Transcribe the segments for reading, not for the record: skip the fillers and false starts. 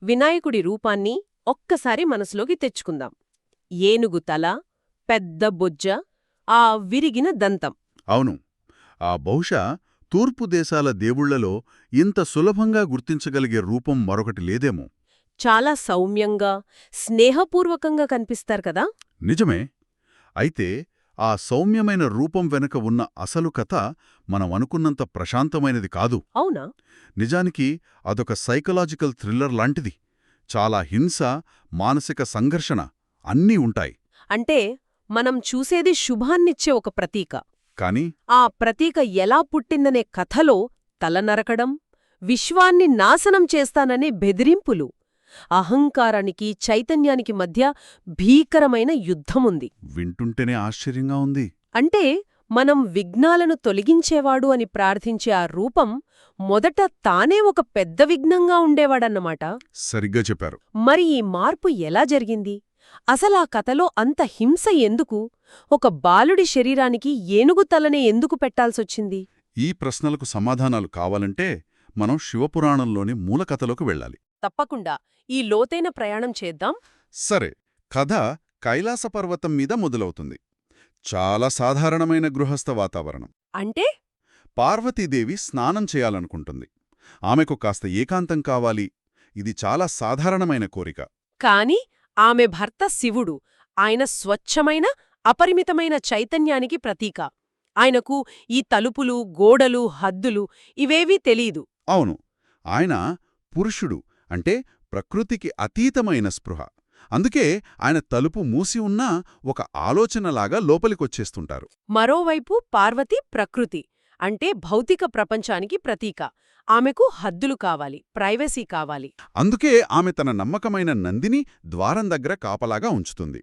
వినాయకుడి రూపాన్ని ఒక్కసారి మనసులోకి తెచ్చుకుందాం. ఏనుగు తల, పెద్ద బొజ్జ, ఆ విరిగిన దంతం. అవును, ఆ బహుశా తూర్పు దేశాల దేవుళ్లలో ఇంత సులభంగా గుర్తించగలిగే రూపం మరొకటి లేదేమో. చాలా సౌమ్యంగా, స్నేహపూర్వకంగా కనిపిస్తారు కదా. నిజమే. అయితే ఆ సౌమ్యమైన రూపం వెనుక ఉన్న అసలు కథ మనం అనుకున్నంత ప్రశాంతమైనది కాదు. అవునా? నిజానికి అదొక సైకలాజికల్ థ్రిల్లర్ లాంటిది. చాలా హింస, మానసిక సంఘర్షణ అన్నీ ఉంటాయి. అంటే మనం చూసేది శుభాన్నిచ్చే ఒక ప్రతీక. కాని ఆ ప్రతీక ఎలా పుట్టిందనే కథలో తల నరకడం, విశ్వాన్ని నాశనం చేస్తాననే బెదిరింపులు, అహంకారానికి చైతన్యానికి మధ్య భీకరమైన యుద్ధముంది. వింటుంటేనే ఆశ్చర్యంగా ఉంది. అంటే మనం విఘ్నాలను తొలగించేవాడు అని ప్రార్థించే ఆ రూపం మొదట తానే ఒక పెద్ద విఘ్నంగా ఉండేవాడన్నమాట. సరిగ్గా చెప్పారు. మరి ఈ మార్పు ఎలా జరిగింది? అసలా కథలో అంత హింస ఎందుకు? ఒక బాలుడి శరీరానికి ఏనుగు తలనే ఎందుకు పెట్టాల్సొచ్చింది? ఈ ప్రశ్నలకు సమాధానాలు కావాలంటే మనం శివపురాణంలోని మూలకథలోకి వెళ్ళాలి. తప్పకుండా ఈ లోతైన ప్రయాణం చేద్దాం. సరే, కథ కైలాసపర్వతం మీద మొదలవుతుంది. చాలా సాధారణమైన గృహస్థ వాతావరణం. అంటే పార్వతీదేవి స్నానం చేయాలనుకుంటుంది. ఆమెకు కాస్త ఏకాంతం కావాలి. ఇది చాలా సాధారణమైన కోరిక. కాని ఆమె భర్త శివుడు. ఆయన స్వచ్ఛమైన, అపరిమితమైన చైతన్యానికి ప్రతీక. ఆయనకు ఈ తలుపులు, గోడలు, హద్దులు ఇవేవీ తెలీదు. అవును, ఆయన పురుషుడు, అంటే ప్రకృతికి అతీతమైన స్పృహ. అందుకే ఆయన తలుపు మూసి ఉన్నా ఒక ఆలోచనలాగా లోపలికొచ్చేస్తుంటారు. మరోవైపు పార్వతి ప్రకృతి, అంటే భౌతిక ప్రపంచానికి ప్రతీక. ఆమెకు హద్దులు కావాలి, ప్రైవసీ కావాలి. అందుకే ఆమె తన నమ్మకమైన నందిని ద్వారం దగ్గర కాపలాగా ఉంచుతుంది.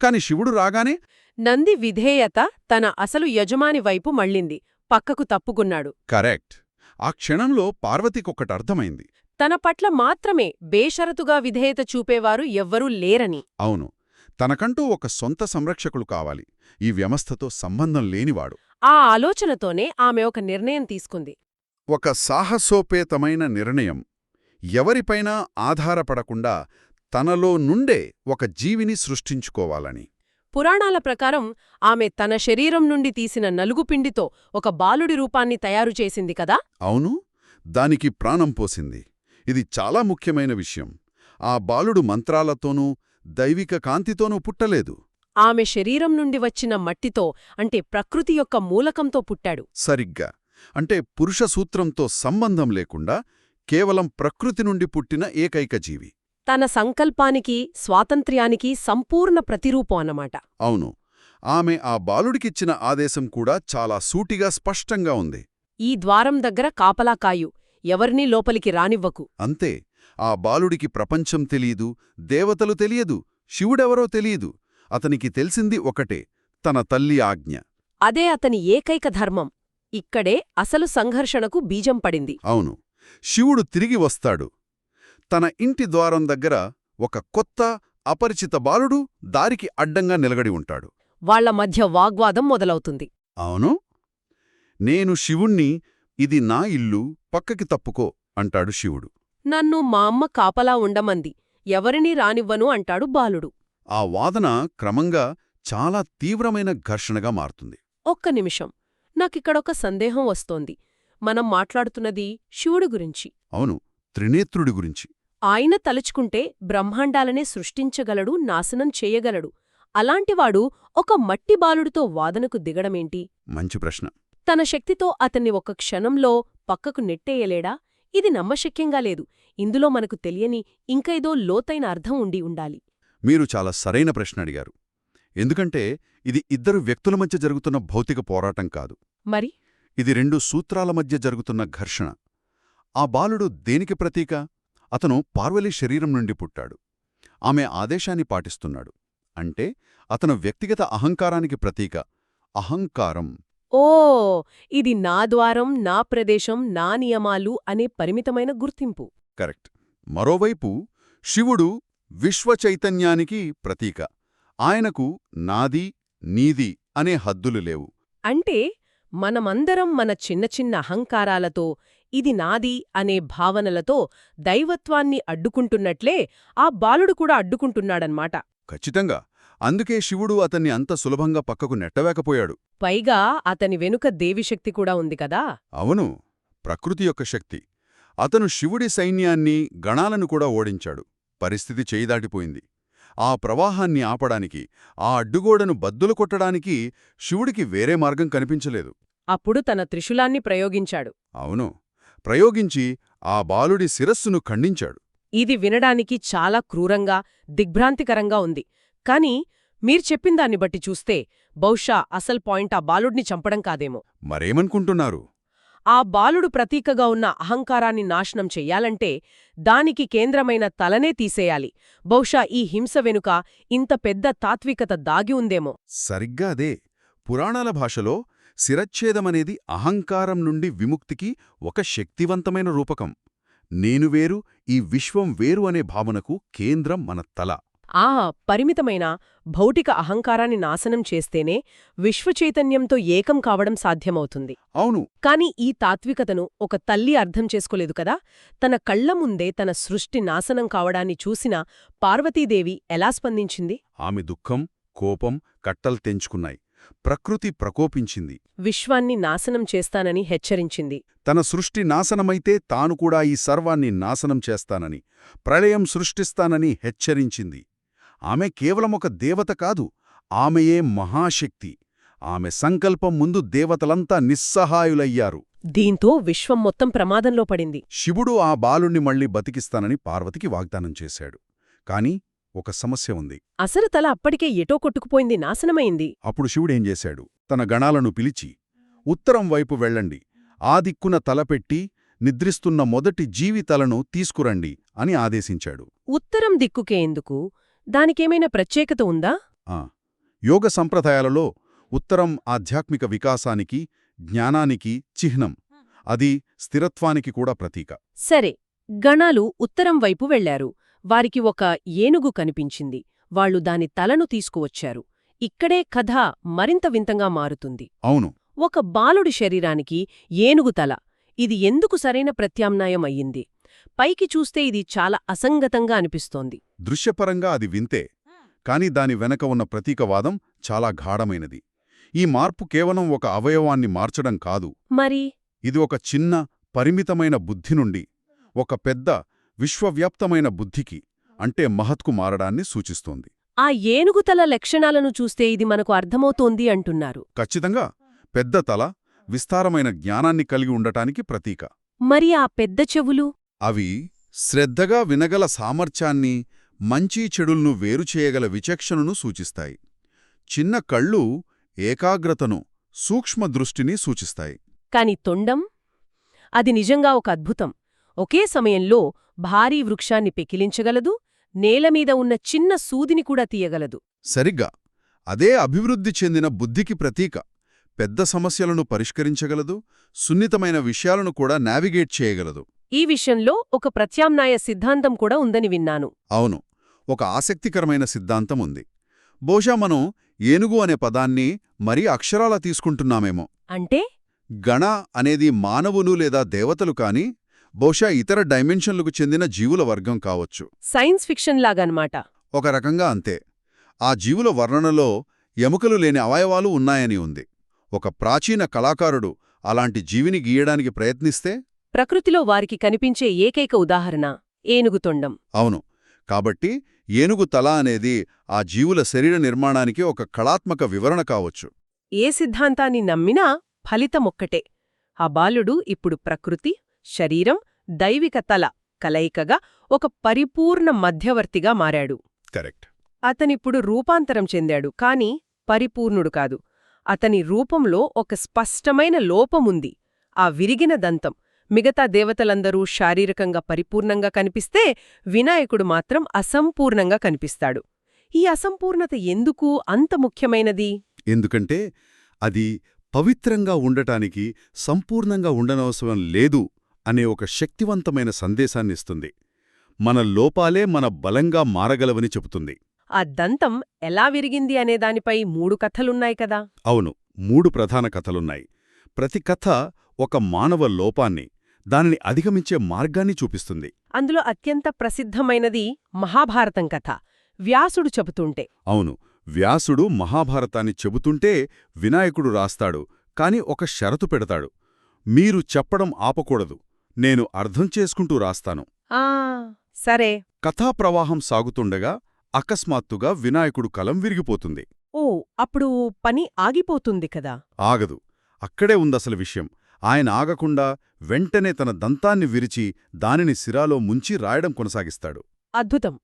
కాని శివుడు రాగానే నంది విధేయత తన అసలు యజమాని వైపు మళ్ళింది, పక్కకు తప్పుకున్నాడు. కరెక్ట్. ఆ క్షణంలో పార్వతికొక్కటర్థమైంది. తన పట్ల మాత్రమే బేషరతుగా విధేయత చూపేవారు ఎవ్వరూ లేరని. అవును, తనకంటూ ఒక సొంత సంరక్షకులు కావాలి, ఈ వ్యవస్థతో సంబంధం లేనివాడు. ఆ ఆలోచనతోనే ఆమె ఒక నిర్ణయం తీసుకుంది. ఒక సాహసోపేతమైన నిర్ణయం. ఎవరిపైనా ఆధారపడకుండా తనలో నుండే ఒక జీవిని సృష్టించుకోవాలని. పురాణాల ప్రకారం ఆమె తన శరీరం నుండి తీసిన నలుగుపిండితో ఒక బాలుడి రూపాన్ని తయారుచేసింది కదా. అవును, దానికి ప్రాణం పోసింది. ఇది చాలా ముఖ్యమైన విషయం. ఆ బాలుడు మంత్రాలతోనూ దైవిక కాంతితోనూ పుట్టలేదు. ఆమె శరీరం నుండి వచ్చిన మట్టితో, అంటే ప్రకృతి యొక్క మూలకంతో పుట్టాడు. సరిగ్గా. అంటే పురుష సూత్రంతో సంబంధం లేకుండా కేవలం ప్రకృతి నుండి పుట్టిన ఏకైక జీవి. తన సంకల్పానికి, స్వాతంత్ర్యానికి సంపూర్ణ ప్రతిరూపం అన్నమాట. అవును, ఆమె ఆ బాలుడికిచ్చిన ఆదేశం కూడా చాలా సూటిగా స్పష్టంగా ఉంది. ఈ ద్వారం దగ్గర కాపలా కాయు, ఎవరినీ లోపలికి రానివ్వకు. అంతే. ఆ బాలుడికి ప్రపంచం తెలీదు, దేవతలు తెలియదు, శివుడెవరో తెలియదు. అతనికి తెలిసింది ఒకటే, తన తల్లి ఆజ్ఞ. అదే అతని ఏకైక ధర్మం. ఇక్కడే అసలు సంఘర్షణకు బీజం పడింది. అవును, శివుడు తిరిగి వస్తాడు. తన ఇంటి ద్వారం దగ్గర ఒక కొత్త, అపరిచిత బాలుడు దారికి అడ్డంగా నిలగడి ఉంటాడు. వాళ్ల మధ్య వాగ్వాదం మొదలవుతుంది. అవును, నేను శివుణ్ణి, ఇది నా ఇల్లు, పక్కకి తప్పుకో అంటాడు శివుడు. నన్ను మా అమ్మ కాపలా ఉండమంది, ఎవరినీ రానివ్వను అంటాడు బాలుడు. ఆ వాదన క్రమంగా చాలా తీవ్రమైన ఘర్షణగా మారుతుంది. ఒక్క నిమిషం, నాకిక్కడొక సందేహం వస్తోంది. మనం మాట్లాడుతున్నది శివుడి గురించి. అవును, త్రినేత్రుడి గురించి. ఆయన తలుచుకుంటే బ్రహ్మాండాలనే సృష్టించగలడు, నాశనం చేయగలడు. అలాంటివాడు ఒక మట్టి బాలుడితో వాదనకు దిగడమేంటి? మంచి ప్రశ్న. తన శక్తితో అతన్ని ఒక క్షణంలో పక్కకు నెట్టేయలేడా? ఇది నమ్మశక్యంగా లేదు. ఇందులో మనకు తెలియని ఇంకేదో లోతైన అర్థం ఉండి ఉండాలి. మీరు చాలా సరైన ప్రశ్న అడిగారు. ఎందుకంటే ఇది ఇద్దరు వ్యక్తుల మధ్య జరుగుతున్న భౌతిక పోరాటం కాదు. మరి ఇది రెండు సూత్రాల మధ్య జరుగుతున్న ఘర్షణ. ఆ బాలుడు దేనికి ప్రతీక? అతను పార్వలి శరీరం నుండి పుట్టాడు. ఆమె ఆదేశాన్ని పాటిస్తున్నాడు. అంటే అతను వ్యక్తిగత అహంకారానికి ప్రతీక. అహంకారం. ఓ, ఇది నా ద్వారం, నా ప్రదేశం, నా నియమాలు అనే పరిమితమైన గుర్తింపు. కరెక్ట్. మరోవైపు శివుడు విశ్వచైతన్యానికి ప్రతీక. ఆయనకు నాది, నీది అనే హద్దులు లేవు. అంటే మనమందరం మన చిన్న చిన్న అహంకారాలతో ఇది నాది అనే భావనలతో దైవత్వాన్ని అడ్డుకుంటున్నట్లే ఆ బాలుడు కూడా అడ్డుకుంటున్నాడన్మాట. ఖచ్చితంగా. అందుకే శివుడు అతన్ని అంత సులభంగా పక్కకు నెట్టవేకపోయాడు. పైగా అతని వెనుక దేవిశక్తి కూడా ఉంది కదా. అవును, ప్రకృతి యొక్క శక్తి. అతను శివుడి సైన్యాన్ని, గణాలను కూడా ఓడించాడు. పరిస్థితి చేయిదాటిపోయింది. ఆ ప్రవాహాన్ని ఆపడానికి, ఆ అడ్డుగోడను బద్దులు కొట్టడానికి శివుడికి వేరే మార్గం కనిపించలేదు. అప్పుడు తన త్రిశూలాన్ని ప్రయోగించాడు. అవును, ప్రయోగించి ఆ బాలుడి శిరస్సును ఖండించాడు. ఇది వినడానికి చాలా క్రూరంగా, దిగ్భ్రాంతికరంగా ఉంది. కాని మీరు చెప్పిందాన్ని బట్టి చూస్తే బహుశా అసలు పాయింట్ ఆ బాలుడిని చంపడం కాదేమో. మరేమనుకుంటున్నారు? ఆ బాలుడు ప్రతీకగా ఉన్న అహంకారాన్ని నాశనం చెయ్యాలంటే దానికి కేంద్రమైన తలనే తీసేయాలి. బహుశా ఈ హింస వెనుక ఇంత పెద్ద తాత్వికత దాగి ఉందేమో. సరిగ్గా అదే. పురాణాల భాషలో శిరచ్ఛేదమనేది అహంకారం నుండి విముక్తికి ఒక శక్తివంతమైన రూపకం. నేను వేరు, ఈ విశ్వం వేరు అనే భావనకు కేంద్రం మన తల. ఆ పరిమితమైన భౌతిక అహంకారాన్ని నాశనం చేస్తేనే విశ్వచైతన్యంతో ఏకం కావడం సాధ్యమవుతుంది. అవును. కాని ఈ తాత్వికతను ఒక తల్లి అర్థం చేసుకోలేదు కదా. తన కళ్ల ముందే తన సృష్టి నాశనం కావడాన్ని చూసిన పార్వతీదేవి ఎలా స్పందించింది? ఆమె దుఃఖం, కోపం కట్టలు తెంచుకున్నాయి. ప్రకృతి ప్రకోపించింది. విశ్వాన్ని నాశనం చేస్తానని హెచ్చరించింది. తన సృష్టి నాశనమైతే తాను కూడా ఈ సర్వాన్ని నాశనం చేస్తానని, ప్రళయం సృష్టిస్తానని హెచ్చరించింది. ఆమె కేవలం ఒక దేవత కాదు, ఆమెయే మహాశక్తి. ఆమె సంకల్పం ముందు దేవతలంతా నిస్సహాయులయ్యారు. దీంతో విశ్వం మొత్తం ప్రమాదంలో పడింది. శివుడు ఆ బాలుణ్ణి మళ్లీ బతికిస్తానని పార్వతికి వాగ్దానం చేశాడు. కాని ఒక సమస్య ఉంది. అసలు తల అప్పటికే ఎటో కొట్టుకుపోయింది, నాశనమైంది. అప్పుడు శివుడేం చేశాడు? తన గణాలను పిలిచి, ఉత్తరం వైపు వెళ్ళండి, ఆ దిక్కున తలపెట్టి నిద్రిస్తున్న మొదటి జీవి తలను తీసుకురండి అని ఆదేశించాడు. ఉత్తరం దిక్కుకే ఎందుకు? దానికేమైనా ప్రత్యేకత ఉందా? యోగ సంప్రదాయాలలో ఉత్తరం ఆధ్యాత్మిక వికాసానికి, జ్ఞానానికి చిహ్నం. అది స్థిరత్వానికి కూడా ప్రతీక. సరే, గణాలు ఉత్తరం వైపు వెళ్లారు. వారికి ఒక ఏనుగు కనిపించింది. వాళ్లు దాని తలను తీసుకువచ్చారు. ఇక్కడే కథ మరింత వింతంగా మారుతుంది. అవును. ఒక బాలుడి శరీరానికి ఏనుగు తల. ఇది ఎందుకు సరైన ప్రత్యామ్నాయం అయ్యింది? పైకి చూస్తే ఇది చాలా అసంగతంగా అనిపిస్తోంది. దృశ్యపరంగా అది వింతే, కాని దాని వెనక ఉన్న ప్రతీకవాదం చాలా గాఢమైనది. ఈ మార్పు కేవలం ఒక అవయవాన్ని మార్చడం కాదు. మరి ఇది ఒక చిన్న, పరిమితమైన బుద్ధి నుండి ఒక పెద్ద, విశ్వవ్యాప్తమైన బుద్ధికి, అంటే మహత్కు మారడాన్ని సూచిస్తోంది. ఆ ఏనుగుతల లక్షణాలను చూస్తే ఇది మనకు అర్థమవుతోంది అంటున్నారు. ఖచ్చితంగా. పెద్ద తల విస్తారమైన జ్ఞానాన్ని కలిగి ఉండటానికి ప్రతీక. మరి ఆ పెద్ద చెవులు? అవి శ్రద్ధగా వినగల సామర్థ్యాన్ని, మంచి చెడుల్ను వేరుచేయగల విచక్షణను సూచిస్తాయి. చిన్న కళ్ళు ఏకాగ్రతను, సూక్ష్మదృష్టిని సూచిస్తాయి. కాని తొండం? అది నిజంగా ఒక అద్భుతం. ఒకే సమయంలో భారీ వృక్షాన్ని పెకిలించగలదు, నేలమీద ఉన్న చిన్న సూదిని కూడా తీయగలదు. సరిగ్గా. అదే అభివృద్ధి చెందిన బుద్ధికి ప్రతీక. పెద్ద సమస్యలను పరిష్కరించగలదు, సున్నితమైన విషయాలను కూడా నావిగేట్ చేయగలదు. ఈ విషయంలో ఒక ప్రత్యామ్నాయ సిద్ధాంతం కూడా ఉందని విన్నాను. అవును, ఒక ఆసక్తికరమైన సిద్ధాంతం ఉంది. బహుశా మనం ఏనుగు అనే పదాన్ని మరీ అక్షరాలా తీసుకుంటున్నామేమో. అంటే గణ అనేది మానవులు లేదా దేవతలు కాని, బహుశా ఇతర డైమెన్షన్లకు చెందిన జీవుల వర్గం కావచ్చు. సైన్స్ ఫిక్షన్ లాగన్నమాట. ఒక రకంగా అంతే. ఆ జీవుల వర్ణనలో ఎముకలు లేని అవయవాలు ఉన్నాయని ఉంది. ఒక ప్రాచీన కళాకారుడు అలాంటి జీవిని గీయడానికి ప్రయత్నిస్తే ప్రకృతిలో వారికి కనిపించే ఏకైక ఉదాహరణ ఏనుగుతొండం. అవును. కాబట్టి ఏనుగు తల అనేది ఆ జీవుల శరీర నిర్మాణానికి ఒక కళాత్మక వివరణ కావచ్చు. ఏ సిద్ధాంతాన్ని నమ్మినా ఫలితమొక్కటే. ఆ బాలుడు ఇప్పుడు ప్రకృతి, శరీరం, దైవిక తల కలయికగా ఒక పరిపూర్ణ మధ్యవర్తిగా మారాడు. కరెక్ట్. అతనిప్పుడు రూపాంతరం చెందాడు, కాని పరిపూర్ణుడు కాదు. అతని రూపంలో ఒక స్పష్టమైన లోపముంది, ఆ విరిగిన దంతం. మిగతా దేవతలందరూ శారీరకంగా పరిపూర్ణంగా కనిపిస్తే వినాయకుడు మాత్రం అసంపూర్ణంగా కనిపిస్తాడు. ఈ అసంపూర్ణత ఎందుకు అంత ముఖ్యమైనది? ఎందుకంటే అది పవిత్రంగా ఉండటానికి సంపూర్ణంగా ఉండనవసరం లేదు అనే ఒక శక్తివంతమైన సందేశాన్నిస్తుంది. మన లోపాలే మన బలంగా మారగలవని చెబుతుంది. ఆ దంతం ఎలా విరిగింది అనే దానిపై 3 కథలున్నాయి కదా. అవును, 3 ప్రధాన కథలున్నాయి. ప్రతి కథ ఒక మానవ లోపాన్ని, దానిని అధిగమించే మార్గాన్ని చూపిస్తుంది. అందులో అత్యంత ప్రసిద్ధమైనది మహాభారతం కథ, వ్యాసుడు చెబుతుంటే. అవును, వ్యాసుడు మహాభారతాన్ని చెబుతుంటే వినాయకుడు రాస్తాడు, కాని ఒక షరతు పెడతాడు. మీరు చెప్పడం ఆపకూడదు, నేను అర్థం చేసుకుంటూ రాస్తాను. ఆ సరే. కథాప్రవాహం సాగుతుండగా అకస్మాత్తుగా వినాయకుడు కలం విరిగిపోతుంది. ఓ, అప్పుడు పని ఆగిపోతుంది కదా. ఆగదు. అక్కడే ఉందసలు విషయం. ఆయన ఆగకుండా వెంటనే తన దంతాన్ని విరిచి దానిని సిరాలో ముంచి రాయడం కొనసాగిస్తాడు. అద్భుతం.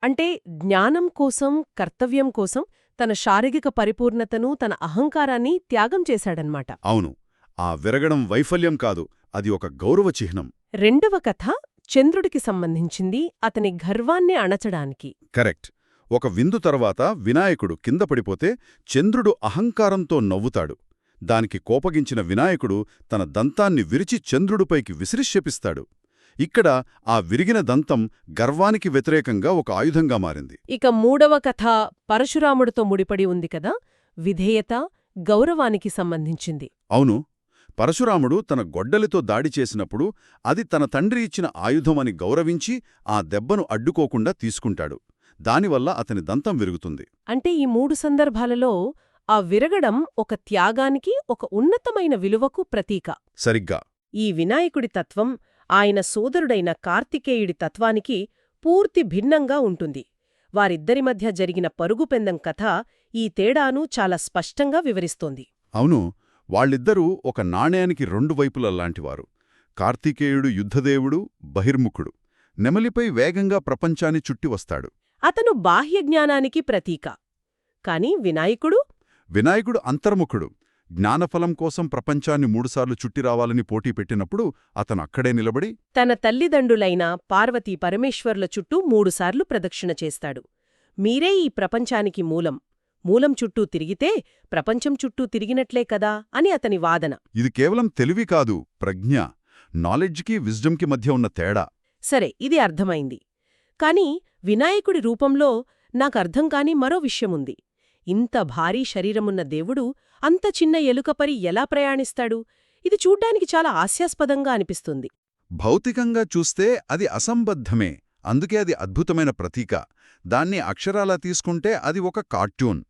అంటే జ్ఞానం కోసం, కర్తవ్యం కోసం తన శారీరక పరిపూర్ణతను, తన అహంకారాన్ని త్యాగం చేశాడన్మాట. అవును, ఆ విరగడం వైఫల్యం కాదు, అది ఒక గౌరవ చిహ్నం. రెండవ కథ చంద్రుడికి సంబంధించింది, అతని గర్వాన్ని అణచడానికి. కరెక్ట్. ఒక విందు తర్వాత వినాయకుడు కింద పడిపోతే చంద్రుడు అహంకారంతో నవ్వుతాడు. దానికి కోపగించిన వినాయకుడు తన దంతాన్ని విరిచి చంద్రుడిపైకి విసిరి శపిస్తాడు. ఇక్కడ ఆ విరిగిన దంతం గర్వానికి వ్యతిరేకంగా ఒక ఆయుధంగా మారింది. ఇక మూడవ కథ పరశురాముడితో ముడిపడి ఉంది కదా, విధేయత, గౌరవానికి సంబంధించింది. అవును, పరశురాముడు తన గొడ్డలితో దాడి చేసినప్పుడు అది తన తండ్రి ఇచ్చిన ఆయుధమని గౌరవించి ఆ దెబ్బను అడ్డుకోకుండా తీసుకుంటాడు. దానివల్ల అతని దంతం విరుగుతుంది. అంటే ఈ మూడు సందర్భాలలో ఆ విరగడం ఒక త్యాగానికి, ఒక ఉన్నతమైన విలువకు ప్రతీక. సరిగ్గా. ఈ వినాయకుడి తత్వం ఆయన సోదరుడైన కార్తికేయుడి తత్వానికి పూర్తి భిన్నంగా ఉంటుంది. వారిద్దరి మధ్య జరిగిన పరుగుపెందం కథ ఈ తేడాను చాలా స్పష్టంగా వివరిస్తోంది. అవును, వాళ్ళిద్దరూ ఒక నాణేనికి రెండు వైపుల లాంటివారు. కార్తికేయుడు యుద్ధదేవుడు, బహిర్ముఖుడు. నెమలిపై వేగంగా ప్రపంచాన్ని చుట్టి వస్తాడు. అతను బాహ్య జ్ఞానానికి ప్రతీక. కాని వినాయకుడు అంతర్ముఖుడు. జ్ఞానఫలం కోసం ప్రపంచాన్ని మూడుసార్లు చుట్టి రావాలని పోటీ పెట్టినప్పుడు అతను అక్కడే నిలబడి తన తల్లిదండ్రులైన పార్వతీ పరమేశ్వర్ల చుట్టూ 3 సార్లు ప్రదక్షిణ చేస్తాడు. మీరే ఈ ప్రపంచానికి మూలం. మూలం చుట్టూ తిరిగితే ప్రపంచం చుట్టూ తిరిగినట్లే కదా అని అతని వాదన. ఇది కేవలం తెలివి కాదు, ప్రజ్ఞ. నాలెడ్జ్కి, విజ్డమ్కి మధ్య ఉన్న తేడా. సరే, ఇది అర్థమైంది. కాని వినాయకుడి రూపంలో నాకర్థం కాని మరో విషయముంది. ఇంత భారీ శరీరమున్న దేవుడు అంత చిన్న ఎలుకపరి ఎలా ప్రయాణిస్తాడు? ఇది చూడ్డానికి చాలా హాస్యాస్పదంగా అనిపిస్తుంది. భౌతికంగా చూస్తే అది అసంబద్ధమే. అందుకే అది అద్భుతమైన ప్రతీక. దాన్ని అక్షరాలా తీసుకుంటే అది ఒక కార్టూన్.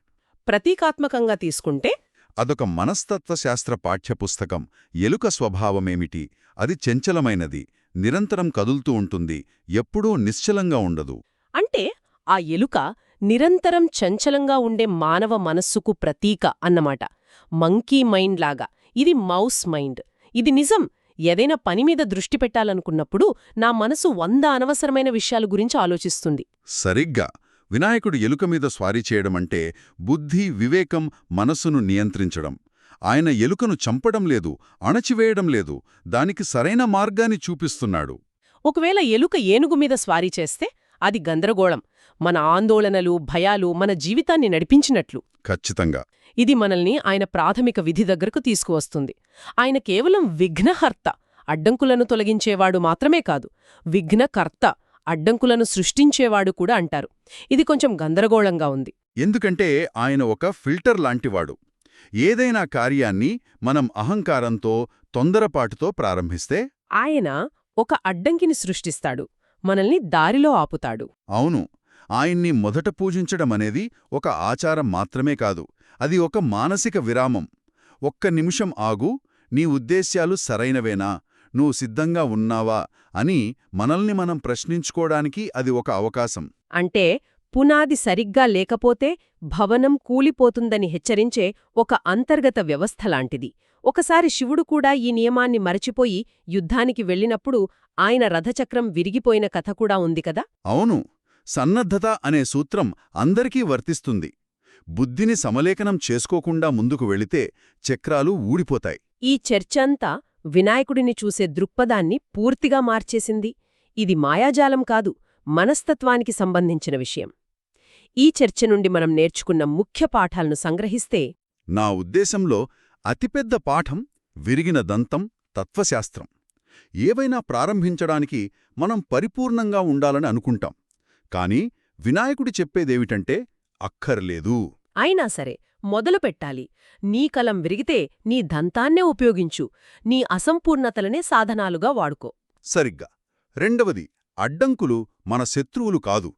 ప్రతీకాత్మకంగా తీసుకుంటే అదొక మనస్తత్వశాస్త్ర పాఠ్యపుస్తకం. ఎలుక స్వభావమేమిటి? అది చంచలమైనది, నిరంతరం కదులుతూ ఉంటుంది, ఎప్పుడూ నిశ్చలంగా ఉండదు. అంటే ఆ ఎలుక నిరంతరం చంచలంగా ఉండే మానవ మనస్సుకు ప్రతీక అన్నమాట. మంకీ మైండ్ లాగా. ఇది మౌస్ మైండ్. ఇది నిజం. ఏదైనా పనిమీద దృష్టి పెట్టాలనుకున్నప్పుడు నా మనసు 100 అనవసరమైన విషయాల గురించి ఆలోచిస్తుంది. సరిగ్గా. వినాయకుడు ఎలుక మీద స్వారీ చేయడమంటే బుద్ధి, వివేకం, మనస్సును నియంత్రించడం. ఆయన ఎలుకను చంపడం లేదు, అణచివేయడం లేదు, దానికి సరైన మార్గాన్ని చూపిస్తున్నాడు. ఒకవేళ ఎలుక ఏనుగు మీద స్వారీ చేస్తే అది గందరగోళం. మన ఆందోళనలు, భయాలు మన జీవితాన్ని నడిపించినట్లు. ఖచ్చితంగా. ఇది మనల్ని ఆయన ప్రాథమిక విధి దగ్గరకు తీసుకువస్తుంది. ఆయన కేవలం విఘ్నహర్త, అడ్డంకులను తొలగించేవాడు మాత్రమే కాదు, విఘ్నకర్త, అడ్డంకులను సృష్టించేవాడు కూడా అంటారు. ఇది కొంచెం గందరగోళంగా ఉంది. ఎందుకంటే ఆయన ఒక ఫిల్టర్ లాంటివాడు. ఏదైనా కార్యాన్ని మనం అహంకారంతో, తొందరపాటుతో ప్రారంభిస్తే ఆయన ఒక అడ్డంకిని సృష్టిస్తాడు, మనల్ని దారిలో ఆపుతాడు. అవును, ఆయన్ని మొదట పూజించడమనేది ఒక ఆచారం మాత్రమే కాదు, అది ఒక మానసిక విరామం. ఒక్క నిమిషం ఆగు, నీ ఉద్దేశ్యాలు సరైనవేనా, నువ్వు సిద్ధంగా ఉన్నావా అని మనల్ని మనం ప్రశ్నించుకోవడానికి అది ఒక అవకాశం. అంటే పునాది సరిగ్గా లేకపోతే భవనం కూలిపోతుందని హెచ్చరించే ఒక అంతర్గత వ్యవస్థలాంటిది. ఒకసారి శివుడు కూడా ఈ నియమాన్ని మరచిపోయి యుద్ధానికి వెళ్ళినప్పుడు ఆయన రథచక్రం విరిగిపోయిన కథ కూడా ఉంది కదా. అవును, సన్నద్ధత అనే సూత్రం అందరికీ వర్తిస్తుంది. బుద్ధిని సమలేఖనం చేసుకోకుండా ముందుకు వెళితే చక్రాలు ఊడిపోతాయి. ఈ చర్చంతా వినాయకుడిని చూసే దృక్పథాన్ని పూర్తిగా మార్చేసింది. ఇది మాయాజాలం కాదు, మనస్తత్వానికి సంబంధించిన విషయం. ఈ చర్చ నుండి మనం నేర్చుకున్న ముఖ్య పాఠాలను సంగ్రహిస్తే, నా ఉద్దేశంలో అతిపెద్ద పాఠం విరిగిన దంతం, తత్వశాస్త్రం. ఏవైనా ప్రారంభించడానికి మనం పరిపూర్ణంగా ఉండాలని అనుకుంటాం. కాని వినాయకుడి చెప్పేదేమిటంటే అక్కర్లేదు. అయినా సరే మొదలుపెట్టాలి. నీ కలం విరిగితే నీ దంతాన్నే ఉపయోగించు. నీ అసంపూర్ణతలనే సాధనాలుగా వాడుకో. సరిగ్గా. రెండవది, అడ్డంకులు మన శత్రువులు కాదు,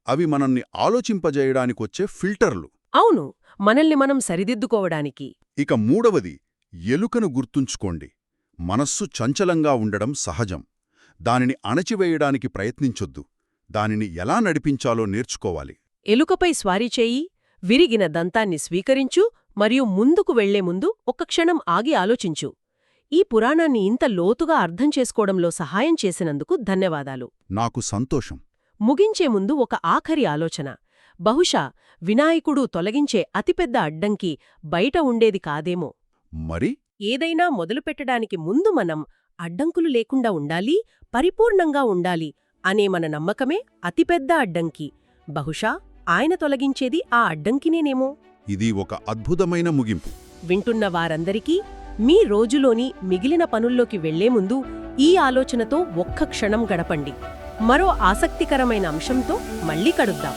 అవి మనల్ని ఆలోచింపజేయడానికొచ్చే ఫిల్టర్లు. అవును, మనల్ని మనం సరిదిద్దుకోవడానికి. ఇక మూడవది, ఎలుకను గుర్తుంచుకోండి. మనస్సు చంచలంగా ఉండడం సహజం. దానిని అణచివేయడానికి ప్రయత్నించొద్దు. దానిని ఎలా నడిపించాలో నేర్చుకోవాలి. ఎలుకపై స్వారీ చేయి, విరిగిన దంతాన్ని స్వీకరించు, మరియు ముందుకు వెళ్లే ముందు ఒక్క క్షణం ఆగి ఆలోచించు. ఈ పురాణాన్ని ఇంత లోతుగా అర్థం చేసుకోవడంలో సహాయం చేసినందుకు ధన్యవాదాలు. నాకు సంతోషం. ముగించే ముందు ఒక ఆఖరి ఆలోచన. బహుశా వినాయకుడు తొలగించే అతిపెద్ద అడ్డంకి బయట ఉండేది కాదేమో. మరి ఏదైనా మొదలుపెట్టడానికి ముందు మనం అడ్డంకులు లేకుండా ఉండాలి, పరిపూర్ణంగా ఉండాలి అనే మన నమ్మకమే అతిపెద్ద అడ్డంకి. బహుశా ఆయన తొలగించేది ఆ అడ్డంకినేనేమో. ఇది ఒక అద్భుతమైన ముగింపు. వింటున్న వారందరికీ మీ రోజులోని మిగిలిన పనుల్లోకి వెళ్లే ముందు ఈ ఆలోచనతో ఒక్క క్షణం గడపండి. మరో ఆసక్తికరమైన అంశంతో మళ్ళీ కలుద్దాం.